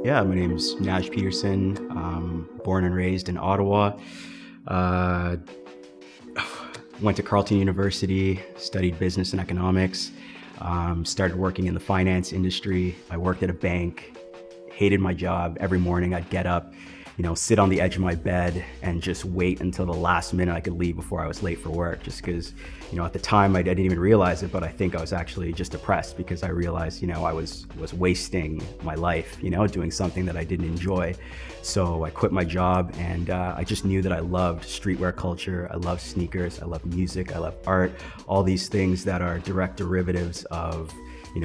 Yeah, my name's Naj Peterson. Born and raised in Ottawa. Uh, Went to Carleton University, studied business and economics. Started working in the finance industry. I worked at a bank, hated my job. Every morning I'd get up, sit on the edge of my bed and just wait until the last minute I could leave before I was late for work. Just because, at the time I didn't even realize it, but I think I was actually just depressed because I realized, I was wasting my life, doing something that I didn't enjoy. So I quit my job and I just knew that I loved streetwear culture. I love sneakers. I love music. I love art. All these things that are direct derivatives of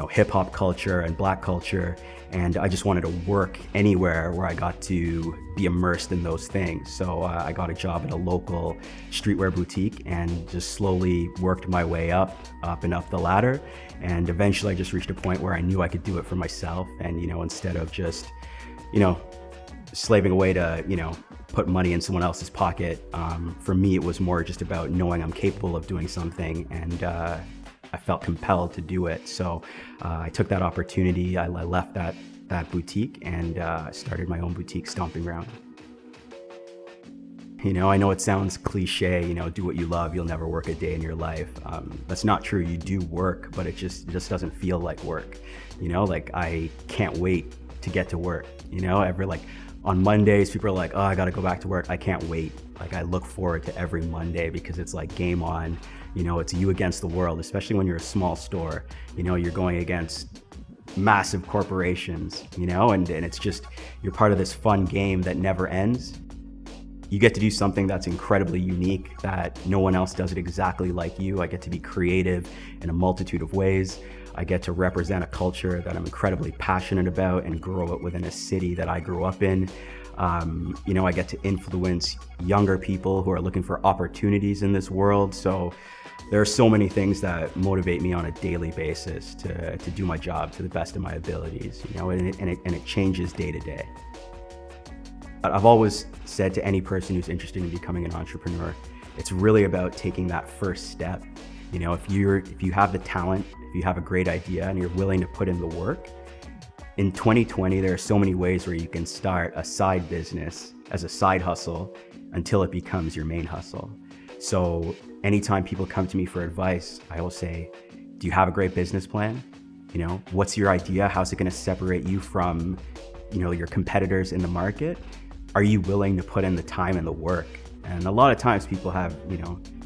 hip hop culture and black culture. And I just wanted to work anywhere where I got to be immersed in those things. So I got a job at a local streetwear boutique and just slowly worked my way up and up the ladder. And eventually I just reached a point where I knew I could do it for myself. And, instead of just, slaving away to, put money in someone else's pocket, for me, it was more just about knowing I'm capable of doing something. And I felt compelled to do it. So I took that opportunity. I left that boutique and started my own boutique, Stomping Ground. I know it sounds cliche, do what you love, you'll never work a day in your life. That's not true. You do work, but it just doesn't feel like work. I can't wait to get to work. On Mondays, people are like, oh, I got to go back to work. I can't wait. I look forward to every Monday because it's like game on. It's you against the world, especially when you're a small store. You're going against massive corporations, and it's just, you're part of this fun game that never ends. You get to do something that's incredibly unique, that no one else does it exactly like you. I get to be creative in a multitude of ways. I get to represent a culture that I'm incredibly passionate about and grow it within a city that I grew up in. I get to influence younger people who are looking for opportunities in this world. So there are so many things that motivate me on a daily basis to do my job to the best of my abilities, and it changes day to day. I've always said to any person who's interested in becoming an entrepreneur, it's really about taking that first step. If you have the talent, if you have a great idea and you're willing to put in the work, in 2020, there are so many ways where you can start a side business as a side hustle until it becomes your main hustle. So anytime people come to me for advice, I will say, do you have a great business plan? What's your idea? How's it going to separate you from, your competitors in the market? Are you willing to put in the time and the work? And a lot of times people have,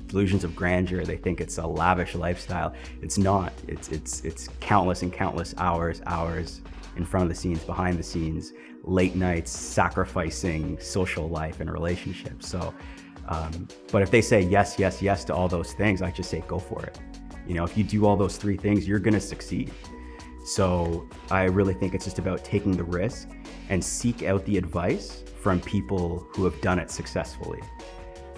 delusions of grandeur. They think it's a lavish lifestyle. It's not. It's countless and countless hours in front of the scenes, behind the scenes, late nights, sacrificing social life and relationships. So, but if they say yes to all those things, I just say go for it. If you do all those three things, you're gonna succeed. So I really think it's just about taking the risk and seek out the advice from people who have done it successfully.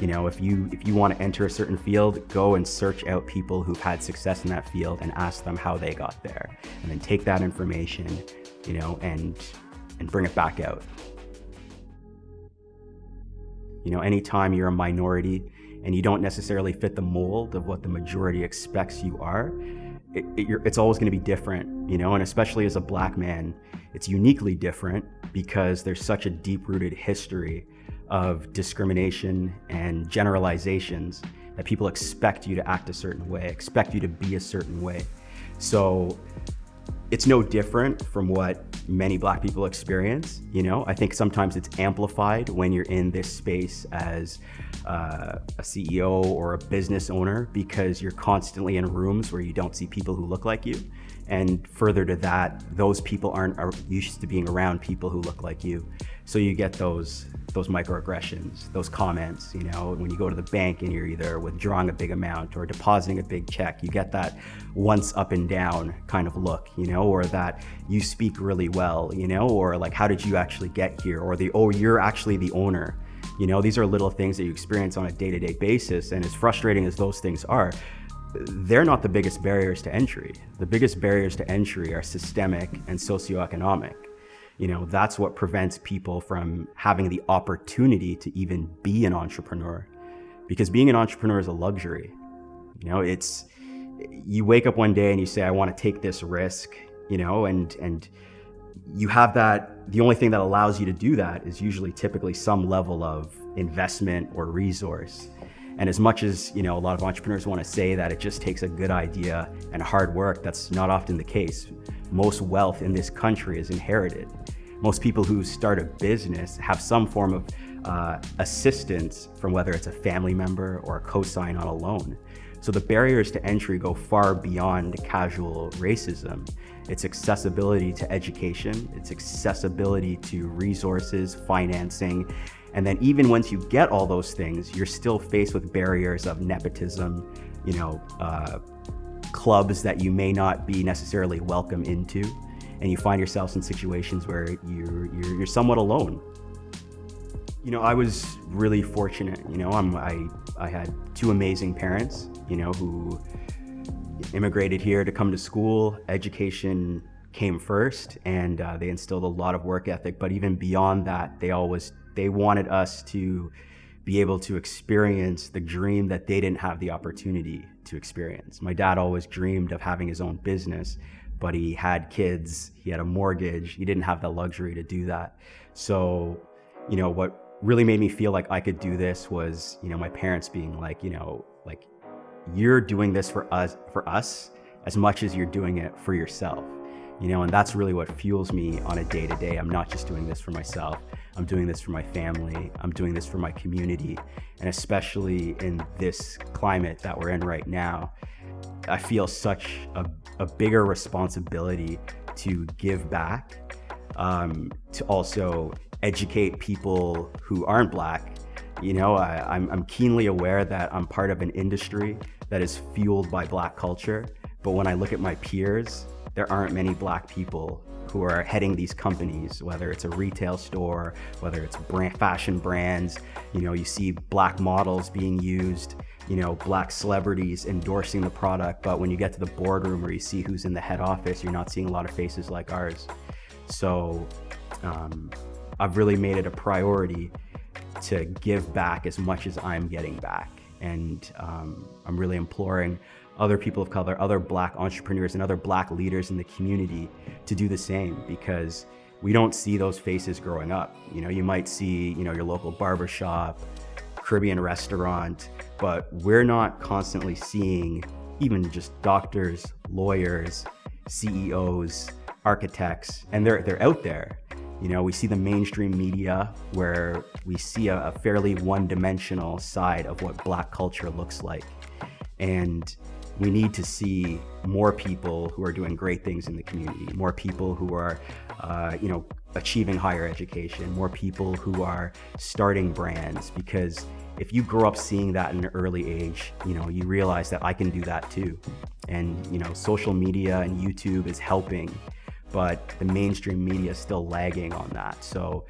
If you want to enter a certain field, go and search out people who've had success in that field and ask them how they got there, and then take that information, and bring it back out. Anytime you're a minority and you don't necessarily fit the mold of what the majority expects you are, it's always going to be different, and especially as a black man, it's uniquely different because there's such a deep-rooted history of discrimination and generalizations that people expect you to act a certain way, expect you to be a certain way. So it's no different from what many black people experience. I think sometimes it's amplified when you're in this space as a CEO or a business owner, because you're constantly in rooms where you don't see people who look like you. And further to that, those people aren't used to being around people who look like you. So you get those microaggressions, those comments, when you go to the bank and you're either withdrawing a big amount or depositing a big check, you get that once up and down kind of look, or that you speak really well, or like, how did you actually get here? Or you're actually the owner. These are little things that you experience on a day-to-day basis. And as frustrating as those things are, they're not the biggest barriers to entry. The biggest barriers to entry are systemic and socioeconomic. That's what prevents people from having the opportunity to even be an entrepreneur, because being an entrepreneur is a luxury. You wake up one day and you say, I want to take this risk, and you have that, the only thing that allows you to do that is usually typically some level of investment or resource. And as much as, a lot of entrepreneurs want to say that it just takes a good idea and hard work, that's not often the case. Most wealth in this country is inherited. Most people who start a business have some form of assistance from whether it's a family member or a cosign on a loan. So the barriers to entry go far beyond casual racism. It's accessibility to education, it's accessibility to resources, financing, and then even once you get all those things, you're still faced with barriers of nepotism, clubs that you may not be necessarily welcome into, and you find yourself in situations where you're somewhat alone. I was really fortunate. I had two amazing parents, who immigrated here to come to school. Education came first, and they instilled a lot of work ethic. But even beyond that, they wanted us to be able to experience the dream that they didn't have the opportunity to experience. My dad always dreamed of having his own business, but he had kids, he had a mortgage, he didn't have the luxury to do that. So, what really made me feel like I could do this was, my parents being like, you're doing this for us as much as you're doing it for yourself. And that's really what fuels me on a day-to-day. I'm not just doing this for myself. I'm doing this for my family. I'm doing this for my community. And especially in this climate that we're in right now, I feel such a bigger responsibility to give back, to also educate people who aren't Black. I'm keenly aware that I'm part of an industry that is fueled by Black culture. But when I look at my peers, there aren't many Black people who are heading these companies, whether it's a retail store, whether it's fashion brands. You see Black models being used, Black celebrities endorsing the product. But when you get to the boardroom or you see who's in the head office, you're not seeing a lot of faces like ours. So I've really made it a priority to give back as much as I'm getting back. And I'm really imploring other people of color, other Black entrepreneurs and other Black leaders in the community to do the same, because we don't see those faces growing up. You might see, your local barbershop, Caribbean restaurant, but we're not constantly seeing even just doctors, lawyers, CEOs, architects, and they're out there. We see the mainstream media where we see a fairly one-dimensional side of what Black culture looks like. And we need to see more people who are doing great things in the community, more people who are, achieving higher education, more people who are starting brands. Because if you grow up seeing that in an early age, you realize that I can do that too. And, social media and YouTube is helping, but the mainstream media is still lagging on that. So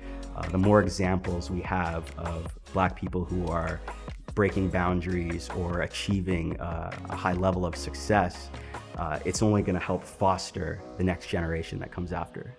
the more examples we have of Black people who are breaking boundaries or achieving a high level of success, it's only going to help foster the next generation that comes after.